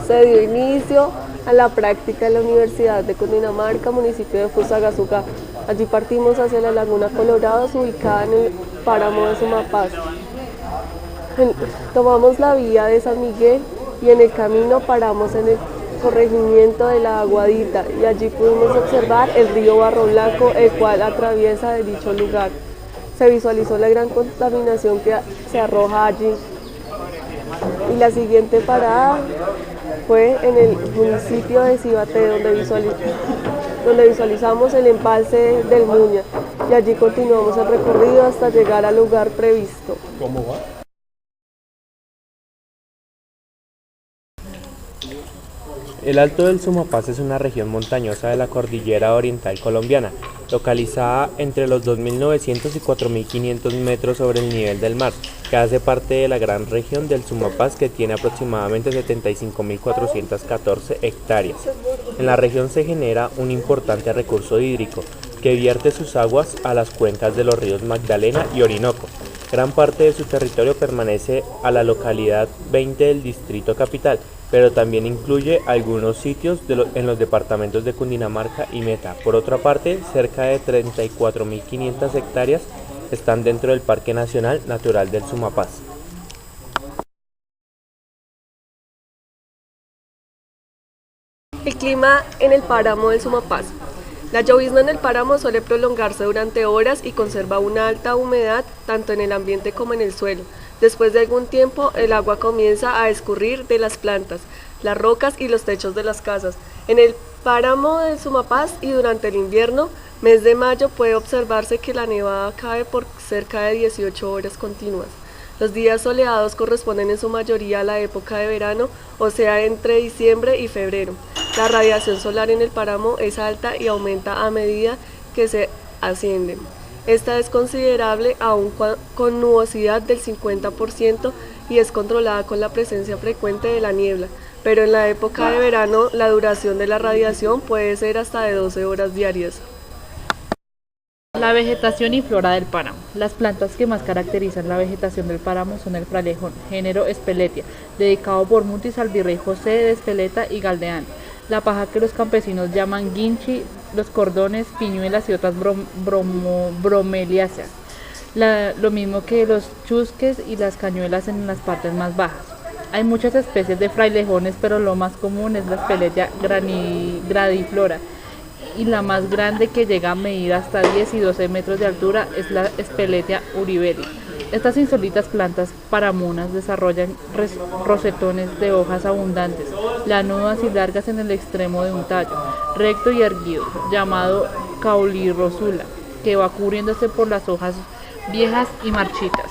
Se dio inicio a la práctica en la Universidad de Cundinamarca, municipio de Fusagasugá. Allí partimos hacia la Laguna Colorados, ubicada en el páramo de Sumapaz. Tomamos la vía de San Miguel y en el camino paramos en el corregimiento de la Aguadita y allí pudimos observar el río Barro Blanco, el cual atraviesa de dicho lugar. Se visualizó la gran contaminación que se arroja allí. Y la siguiente parada fue en el municipio de Cibaté, donde visualizamos el embalse del Muña y allí continuamos el recorrido hasta llegar al lugar previsto. ¿Cómo va? El Alto del Sumapaz es una región montañosa de la cordillera oriental colombiana, localizada entre los 2.900 y 4.500 metros sobre el nivel del mar, que hace parte de la gran región del Sumapaz que tiene aproximadamente 75.414 hectáreas. En la región se genera un importante recurso hídrico, que vierte sus aguas a las cuencas de los ríos Magdalena y Orinoco. Gran parte de su territorio pertenece a la localidad 20 del Distrito Capital, pero también incluye algunos sitios en los departamentos de Cundinamarca y Meta. Por otra parte, cerca de 34.500 hectáreas están dentro del Parque Nacional Natural del Sumapaz. El clima en el páramo del Sumapaz. La llovizna en el páramo suele prolongarse durante horas y conserva una alta humedad tanto en el ambiente como en el suelo. Después de algún tiempo, el agua comienza a escurrir de las plantas, las rocas y los techos de las casas. En el páramo del Sumapaz y durante el invierno, mes de mayo, puede observarse que la nevada cae por cerca de 18 horas continuas. Los días soleados corresponden en su mayoría a la época de verano, o sea, entre diciembre y febrero. La radiación solar en el páramo es alta y aumenta a medida que se asciende. Esta es considerable aún con nubosidad del 50% y es controlada con la presencia frecuente de la niebla, pero en la época de verano la duración de la radiación puede ser hasta de 12 horas diarias. La vegetación y flora del páramo. Las plantas que más caracterizan la vegetación del páramo son el frailejón, género Speletia, dedicado por Mutis al virrey José de Speleta y Galdeano, la paja que los campesinos llaman guinchi, los cordones, piñuelas y otras bromeliáceas, lo mismo que los chusques y las cañuelas en las partes más bajas. Hay muchas especies de frailejones, pero lo más común es la Speletia gradiflora, y la más grande, que llega a medir hasta 10 y 12 metros de altura, es la Speletia uriberi. Estas insólitas plantas paramunas desarrollan rosetones de hojas abundantes, lanudas y largas en el extremo de un tallo, recto y erguido, llamado caulirosula, que va cubriéndose por las hojas viejas y marchitas.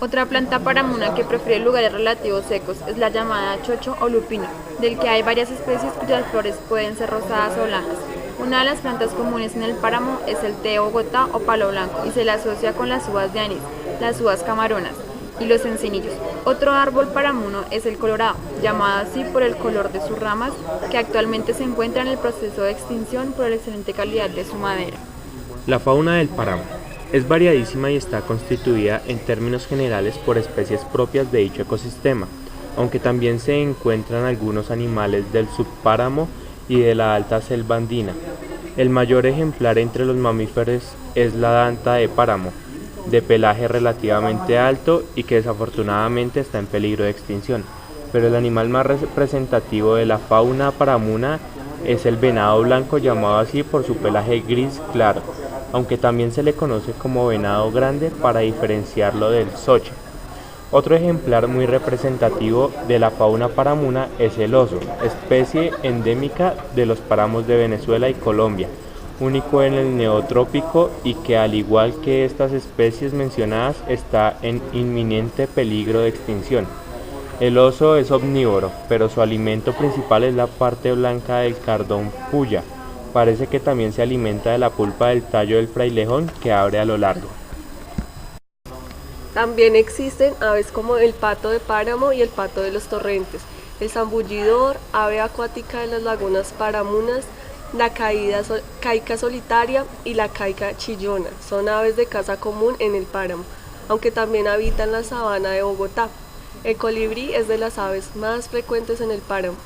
Otra planta paramuna que prefiere lugares relativos secos es la llamada chocho o lupino, del que hay varias especies cuyas flores pueden ser rosadas o blancas. Una de las plantas comunes en el páramo es el té Bogotá o palo blanco y se le asocia con las uvas de anís, las uvas camaronas y los encinillos. Otro árbol paramuno es el colorado, llamado así por el color de sus ramas, que actualmente se encuentra en el proceso de extinción por la excelente calidad de su madera. La fauna del páramo es variadísima y está constituida en términos generales por especies propias de dicho ecosistema, aunque también se encuentran algunos animales del subpáramo y de la alta selva andina. El mayor ejemplar entre los mamíferos es la danta de páramo, de pelaje relativamente alto y que desafortunadamente está en peligro de extinción, pero el animal más representativo de la fauna paramuna es el venado blanco, llamado así por su pelaje gris claro, aunque también se le conoce como venado grande para diferenciarlo del zoche. Otro ejemplar muy representativo de la fauna paramuna es el oso, especie endémica de los páramos de Venezuela y Colombia, único en el neotrópico y que, al igual que estas especies mencionadas, está en inminente peligro de extinción. El oso es omnívoro, pero su alimento principal es la parte blanca del cardón puya. Parece que también se alimenta de la pulpa del tallo del frailejón que abre a lo largo. También existen aves como el pato de páramo y el pato de los torrentes, el zambullidor, ave acuática de las lagunas paramunas, la caica solitaria y la caica chillona. Son aves de caza común en el páramo, aunque también habitan la sabana de Bogotá. El colibrí es de las aves más frecuentes en el páramo,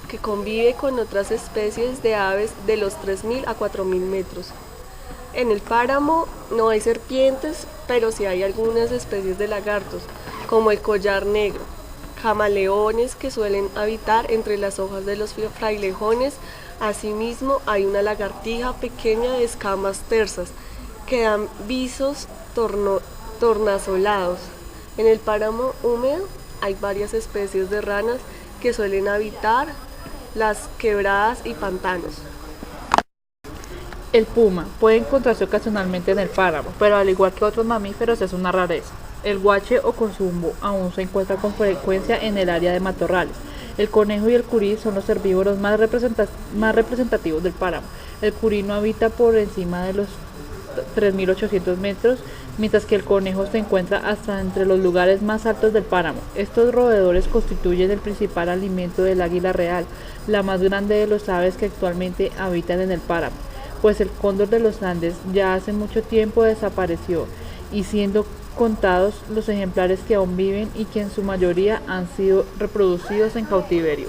que convive con otras especies de aves de los 3.000 a 4.000 metros. En el páramo no hay serpientes, pero sí hay algunas especies de lagartos, como el collar negro, camaleones que suelen habitar entre las hojas de los frailejones. Asimismo, hay una lagartija pequeña de escamas tersas, que dan visos tornasolados. En el páramo húmedo hay varias especies de ranas que suelen habitar las quebradas y pantanos. El puma puede encontrarse ocasionalmente en el páramo, pero al igual que otros mamíferos es una rareza. El guache o consumbo aún se encuentra con frecuencia en el área de matorrales. El conejo y el curí son los herbívoros más representativos del páramo. El curí no habita por encima de los 3.800 metros, mientras que el conejo se encuentra hasta entre los lugares más altos del páramo. Estos roedores constituyen el principal alimento del águila real, la más grande de las aves que actualmente habitan en el páramo, pues el cóndor de los Andes ya hace mucho tiempo desapareció, y siendo contados los ejemplares que aún viven y que en su mayoría han sido reproducidos en cautiverio.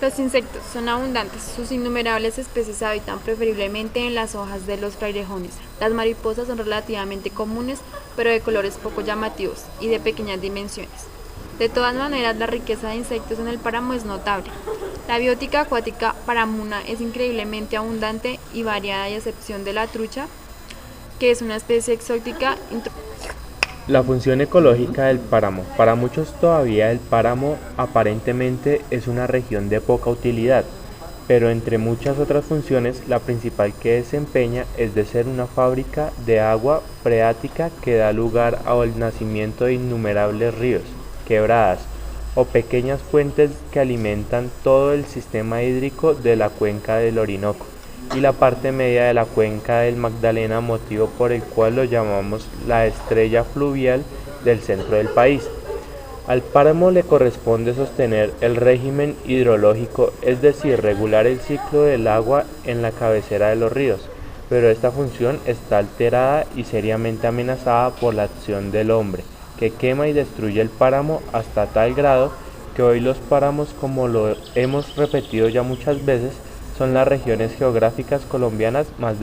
Los insectos son abundantes, sus innumerables especies habitan preferiblemente en las hojas de los frailejones. Las mariposas son relativamente comunes, pero de colores poco llamativos y de pequeñas dimensiones. De todas maneras, la riqueza de insectos en el páramo es notable. La biótica acuática paramuna es increíblemente abundante y variada, a excepción de la trucha, que es una especie exótica. La función ecológica del páramo. Para muchos todavía el páramo aparentemente es una región de poca utilidad, pero entre muchas otras funciones, la principal que desempeña es de ser una fábrica de agua freática que da lugar al nacimiento de innumerables ríos, quebradas o pequeñas fuentes que alimentan todo el sistema hídrico de la cuenca del Orinoco y la parte media de la cuenca del Magdalena, motivo por el cual lo llamamos la estrella fluvial del centro del país. Al páramo le corresponde sostener el régimen hidrológico, es decir, regular el ciclo del agua en la cabecera de los ríos, pero esta función está alterada y seriamente amenazada por la acción del hombre, que quema y destruye el páramo hasta tal grado que hoy los páramos, como lo hemos repetido ya muchas veces, son las regiones geográficas colombianas más.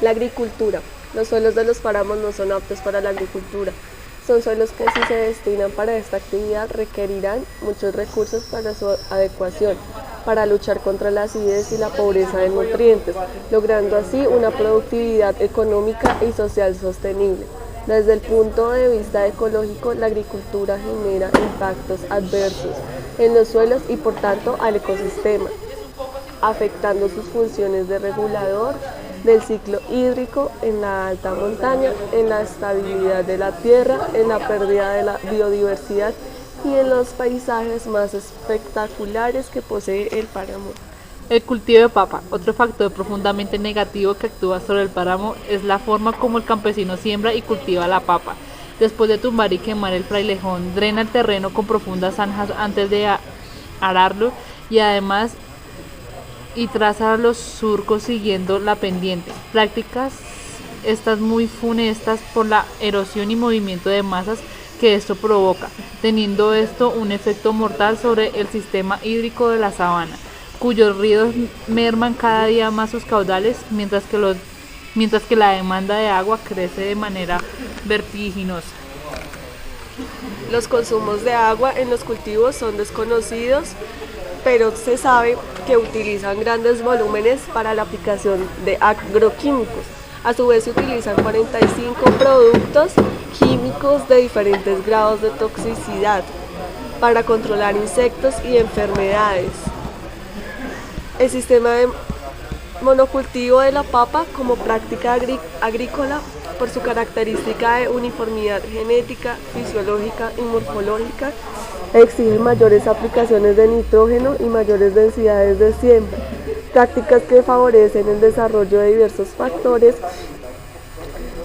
La agricultura. Los suelos de los páramos no son aptos para la agricultura. Son suelos que, si se destinan para esta actividad, requerirán muchos recursos para su adecuación, para luchar contra la acidez y la pobreza de nutrientes, logrando así una productividad económica y social sostenible. Desde el punto de vista ecológico, la agricultura genera impactos adversos en los suelos y por tanto al ecosistema, afectando sus funciones de regulador del ciclo hídrico en la alta montaña, en la estabilidad de la tierra, en la pérdida de la biodiversidad y en los paisajes más espectaculares que posee el páramo. El cultivo de papa. Otro factor profundamente negativo que actúa sobre el páramo es la forma como el campesino siembra y cultiva la papa. Después de tumbar y quemar el frailejón, drena el terreno con profundas zanjas antes de ararlo y además traza los surcos siguiendo la pendiente. Prácticas estas muy funestas por la erosión y movimiento de masas que esto provoca, teniendo esto un efecto mortal sobre el sistema hídrico de la sabana, cuyos ríos merman cada día más sus caudales, mientras que la demanda de agua crece de manera vertiginosa. Los consumos de agua en los cultivos son desconocidos, pero se sabe que utilizan grandes volúmenes para la aplicación de agroquímicos. A su vez se utilizan 45 productos químicos de diferentes grados de toxicidad para controlar insectos y enfermedades. El sistema de monocultivo de la papa como práctica agrícola, por su característica de uniformidad genética, fisiológica y morfológica, exige mayores aplicaciones de nitrógeno y mayores densidades de siembra, prácticas que favorecen el desarrollo de diversos factores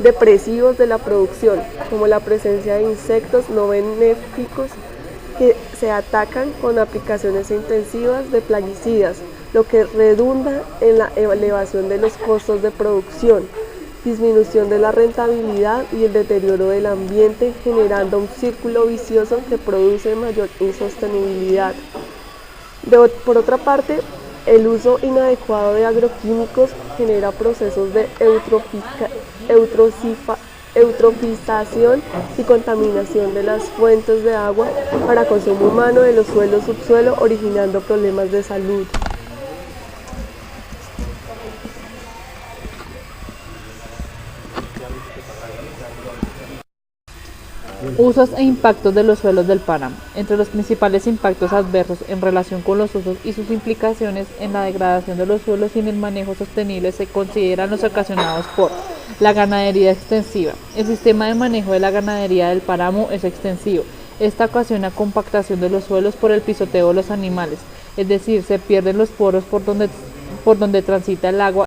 depresivos de la producción, como la presencia de insectos no benéficos que se atacan con aplicaciones intensivas de plaguicidas, lo que redunda en la elevación de los costos de producción, disminución de la rentabilidad y el deterioro del ambiente, generando un círculo vicioso que produce mayor insostenibilidad. Por otra parte, el uso inadecuado de agroquímicos genera procesos de eutrofización y contaminación de las fuentes de agua para consumo humano de los suelos subsuelo, originando problemas de salud. Usos e impactos de los suelos del páramo. Entre los principales impactos adversos en relación con los usos y sus implicaciones en la degradación de los suelos y en el manejo sostenible se consideran los ocasionados por la ganadería extensiva. El sistema de manejo de la ganadería del páramo es extensivo. Esta ocasiona compactación de los suelos por el pisoteo de los animales, es decir, se pierden los poros por donde transita el agua